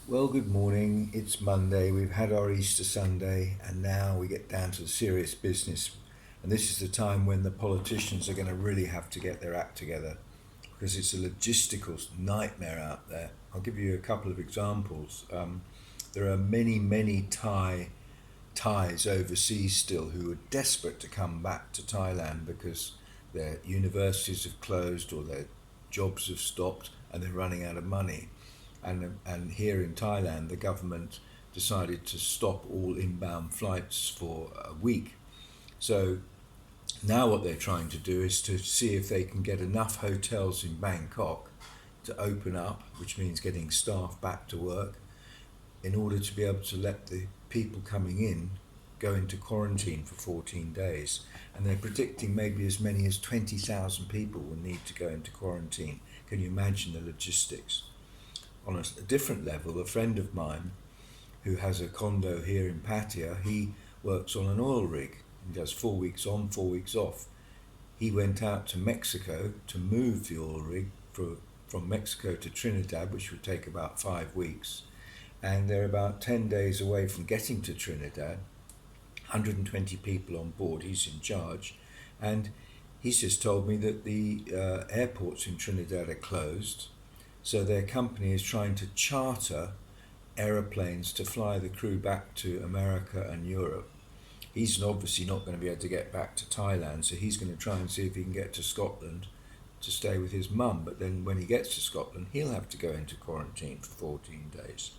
Well, good morning. It's Monday. We've had our Easter Sunday, and now we get down to the serious business. And this is the time when the politicians are going to really have to get their act together because it's a logistical nightmare out there. I'll give you a couple of examples. There are many Thais overseas still who are desperate to come back to Thailand because their universities have closed or their jobs have stopped and they're running out of money. And here in Thailand, the government decided to stop all inbound flights for a week. So now what they're trying to do is to see if they can get enough hotels in Bangkok to open up, which means getting staff back to work, in order to be able to let the people coming in go into quarantine for 14 days. And they're predicting maybe as many as 20,000 people will need to go into quarantine. Can you imagine the logistics? On a different level, a friend of mine who has a condo here in Pattaya, he works on an oil rig. He does 4 weeks on, 4 weeks off. He went out to Mexico to move the oil rig from Mexico to Trinidad, which would take about 5 weeks. And they're about 10 days away from getting to Trinidad. 120 people on board, he's in charge. And he's just told me that the airports in Trinidad are closed. So their company is trying to charter aeroplanes to fly the crew back to America and Europe. He's obviously not going to be able to get back to Thailand, so he's going to try and see if he can get to Scotland to stay with his mum. But then when he gets to Scotland, he'll have to go into quarantine for 14 days.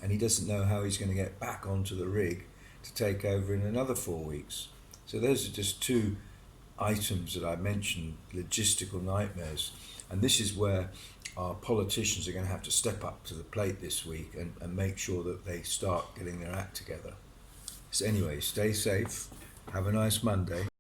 And he doesn't know how he's going to get back onto the rig to take over in another 4 weeks. So those are just two items that I mentioned, logistical nightmares. And this is where our politicians are going to have to step up to the plate this week and make sure that they start getting their act together. So anyway, stay safe, have a nice Monday.